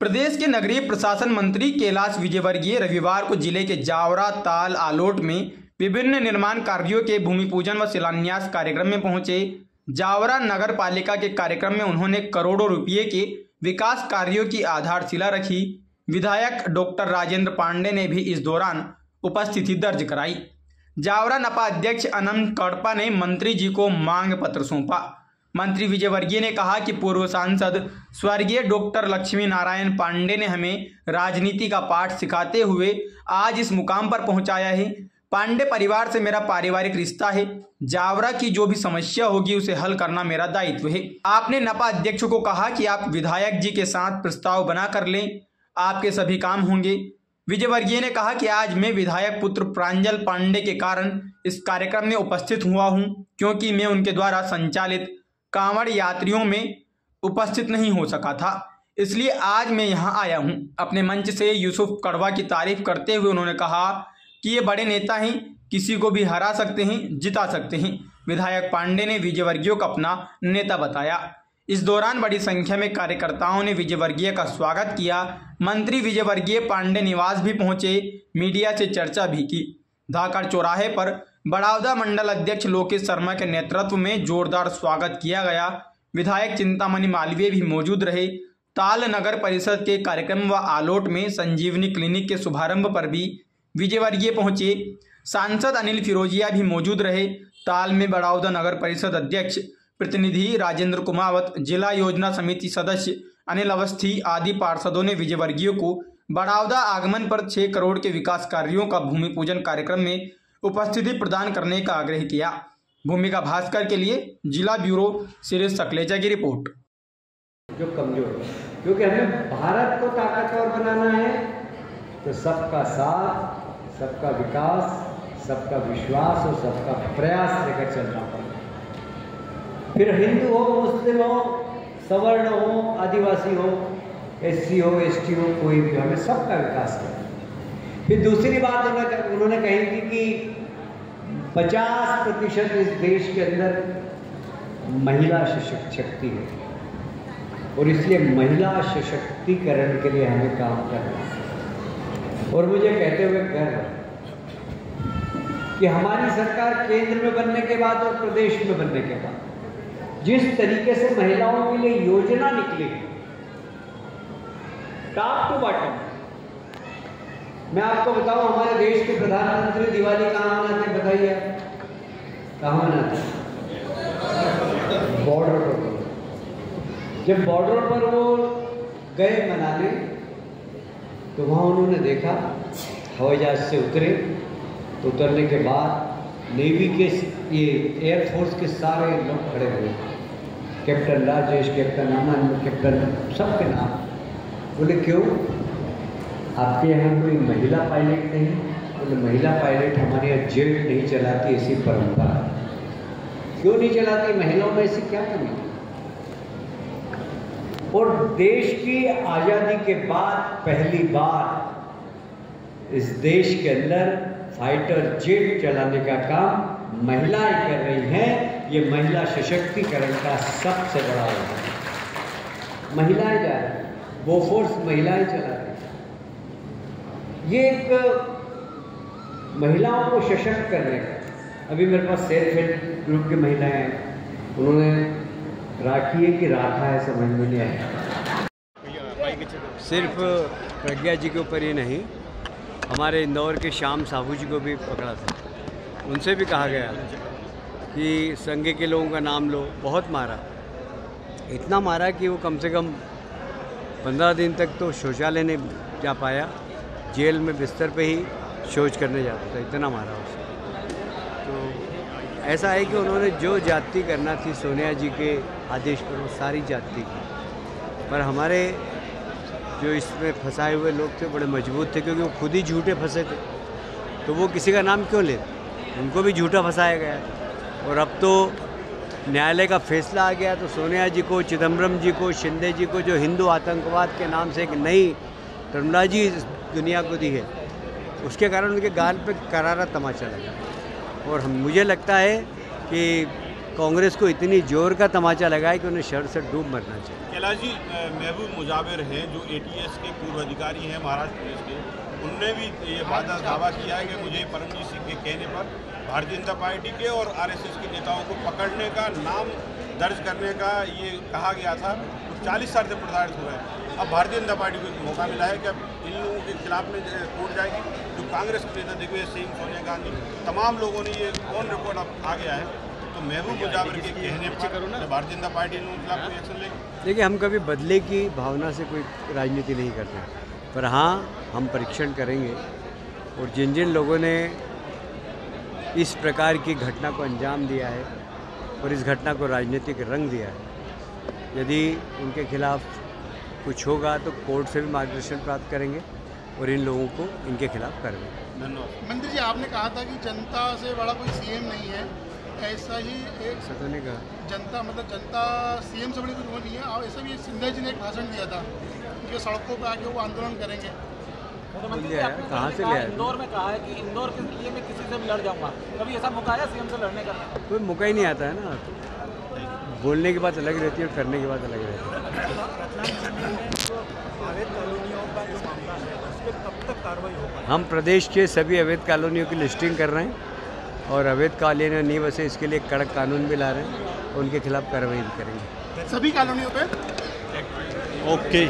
प्रदेश के नगरीय प्रशासन मंत्री कैलाश विजयवर्गीय रविवार को जिले के जावरा, ताल, आलोट में विभिन्न निर्माण कार्यों के भूमि पूजन व शिलान्यास कार्यक्रम में पहुंचे। जावरा नगर पालिका के कार्यक्रम में उन्होंने करोड़ों रुपये के विकास कार्यों की आधारशिला रखी। विधायक डॉक्टर राजेंद्र पांडे ने भी इस दौरान उपस्थिति दर्ज कराई। जावरा नपा अध्यक्ष अनंत कड़पा ने मंत्री जी को मांग पत्र सौंपा। मंत्री विजयवर्गीय ने कहा कि पूर्व सांसद स्वर्गीय डॉक्टर लक्ष्मी नारायण पांडे ने हमें राजनीति का पाठ सिखाते हुए आज इस मुकाम पर पहुंचाया है। पांडे परिवार से मेरा पारिवारिक रिश्ता है। जावरा की जो भी समस्या होगी उसे हल करना मेरा दायित्व है। आपने नपा अध्यक्ष को कहा कि आप विधायक जी के साथ प्रस्ताव बना कर लें, आपके सभी काम होंगे। विजयवर्गीय ने कहा कि आज मैं विधायक पुत्र प्रांजल पांडे के कारण इस कार्यक्रम में उपस्थित हुआ हूं, क्योंकि मैं उनके द्वारा संचालित कांवड़ यात्रियों में उपस्थित नहीं हो सका था, इसलिए आज मैं यहां आया हूं। अपने मंच से यूसुफ कड़वा की तारीफ करते हुए उन्होंने कहा कि ये बड़े नेता हैं, किसी को भी हरा सकते हैं, जिता सकते हैं। विधायक पांडे ने विजयवर्गीय को अपना नेता बताया। इस दौरान बड़ी संख्या में कार्यकर्ताओं ने विजयवर्गीय का स्वागत किया। मंत्री विजयवर्गीय पांडे निवास भी पहुंचे, मीडिया से चर्चा भी की। धाकड़ चौराहे पर बड़ौदा मंडल अध्यक्ष लोकेश शर्मा के नेतृत्व में जोरदार स्वागत किया गया। विधायक चिंतामणि मालवीय भी मौजूद रहे। ताल नगर परिषद के कार्यक्रम व आलोट में संजीवनी क्लिनिक के शुभारंभ पर भी विजयवर्गीय पहुंचे। सांसद अनिल फिरोजिया भी मौजूद रहे। ताल में बड़ौदा नगर परिषद अध्यक्ष प्रतिनिधि राजेंद्र कुमावत, जिला योजना समिति सदस्य अनिल अवस्थी आदि पार्षदों ने विजयवर्गीय को बड़ौदा आगमन पर 6 करोड़ के विकास कार्यों का भूमि पूजन कार्यक्रम में उपस्थिति प्रदान करने का आग्रह किया। भूमिका भास्कर के लिए जिला ब्यूरो सुरेश सकलेचा की रिपोर्ट। जो कमजोर है, क्योंकि हमें भारत को ताकतवर बनाना है तो सबका साथ, सबका विकास, सबका विश्वास और सबका प्रयास लेकर चलना पड़ेगा। फिर हिंदू हो, मुस्लिम हो, सवर्ण हो, आदिवासी हो, एससी हो, एसटी हो, कोई भी, हमें सबका विकास करना। फिर दूसरी बात उन्होंने कही थी कि 50% इस देश के अंदर महिला शक्ति है और इसलिए महिला सशक्तिकरण के लिए हमें काम करना है। और मुझे कहते हुए गर्व है कि हमारी सरकार केंद्र में बनने के बाद और प्रदेश में बनने के बाद जिस तरीके से महिलाओं के लिए योजना निकली, टॉप टू बॉटम, मैं आपको बताऊं, हमारे देश के प्रधानमंत्री दिवाली कहाँ मनाते, बताइए कहाँ मनाते? बॉर्डर पर। जब बॉर्डर पर वो गए मनाने तो वहाँ उन्होंने देखा, हवाई जहाज से उतरे तो उतरने के बाद नेवी के ये एयरफोर्स के सारे लोग खड़े हुए, कैप्टन राजेश, कैप्टन अमन, कैप्टन, सबके नाम। बोले क्यों? आपके यहाँ कोई महिला पायलट नहीं? बोले महिला पायलट हमारे यहाँ जेट नहीं चलाती, ऐसी परंपरा है। क्यों नहीं चलाती? महिलाओं में ऐसी क्या कमी? और देश की आज़ादी के बाद पहली बार इस देश के अंदर फाइटर जेट चलाने का काम महिलाएं कर रही हैं। ये महिला सशक्तिकरण का सबसे बड़ा उदाहरण है। महिलाएं जा रही हैं, बोफोर्स महिलाएं चला रही हैं। ये एक महिलाओं को सशक्त करने का। अभी मेरे पास सेल्फ हेल्प ग्रुप की महिलाएं हैं, उन्होंने राखी है कि राखा है समझ में नहीं आया। सिर्फ प्रज्ञा जी के ऊपर ही नहीं, हमारे इंदौर के श्याम साहू जी को भी पकड़ा था। उनसे भी कहा गया कि संघे के लोगों का नाम लो। बहुत मारा, इतना मारा कि वो कम से कम 15 दिन तक तो शौचालय नहीं जा पाया, जेल में बिस्तर पे ही शौच करने जाता था, इतना मारा उसे। तो ऐसा है कि उन्होंने जो जाति करना थी सोनिया जी के आदेश पर वो सारी जाति की, पर हमारे जो इसमें फंसाए हुए लोग थे बड़े मजबूत थे, क्योंकि वो खुद ही झूठे फंसे थे, तो वो किसी का नाम क्यों लेते? उनको भी झूठा फंसाया गया। और अब तो न्यायालय का फैसला आ गया, तो सोनिया जी को, चिदम्बरम जी को, शिंदे जी को जो हिंदू आतंकवाद के नाम से एक नई टर्मिनोलॉजी दुनिया को दी है, उसके कारण उनके गाल पे करारा तमाचा लगा। और मुझे लगता है कि कांग्रेस को इतनी जोर का तमाचा लगाए कि उन्हें शर से डूब मरना चाहिए। कैलाश जी, महबूब मुजाविर हैं जो ATS के पूर्व अधिकारी हैं महाराष्ट्र पुलिस के, उनने भी ये दावा किया है कि मुझे परमजीत सिंह के कहने पर भारतीय जनता पार्टी के और RSS के नेताओं को पकड़ने का, नाम दर्ज करने का ये कहा गया था। तो 40 साल से प्रताड़ित हुए हैं। अब भारतीय जनता पार्टी को एक मौका मिला है कि अब इन लोगों के खिलाफ में कोर्ट जाएगी। जो कांग्रेस के नेता दिग्विजय सिंह, सोनिया गांधी, तमाम लोगों ने ये ऑन रिकॉर्ड अब आ गया है। तो महबूब मुजाविर के कहने पर भारतीय जनता पार्टी इन लोगों के खिलाफ कोई एक्शन लेगी? देखिए, हम कभी बदले की भावना से कोई राजनीति नहीं करते, पर हाँ, हम परीक्षण करेंगे और जिन जिन लोगों ने इस प्रकार की घटना को अंजाम दिया है और इस घटना को राजनीतिक रंग दिया है, यदि उनके खिलाफ कुछ होगा तो कोर्ट से भी मार्गदर्शन प्राप्त करेंगे और इन लोगों को इनके खिलाफ करेंगे। धन्यवाद। मंत्री जी, आपने कहा था कि जनता से बड़ा कोई CM नहीं है, ऐसा ही एक ऐसा तो नहीं कहा। जनता CM से बड़ी कुछ वो नहीं है। और ऐसा भी सिंधिया जी ने एक भाषण दिया था कि सड़कों पर आके वो आंदोलन करेंगे। कहाँ से लिया? इंदौर में कहा है कि इंदौर के लिए मैं किसी से भी लड़ जाऊंगा। कभी ऐसा मौका आया CM से लड़ने का? कोई मौका ही नहीं आता है ना। बोलने की बात अलग रहती है और करने की बात अलग रहती है। हम प्रदेश के सभी अवैध कॉलोनियों की लिस्टिंग कर रहे हैं और अवैध कॉलोनियाँ नहीं बसे इसके लिए कड़क कानून भी ला रहे हैं और उनके खिलाफ कार्रवाई भी करेंगे सभी कॉलोनियों पे। ओके।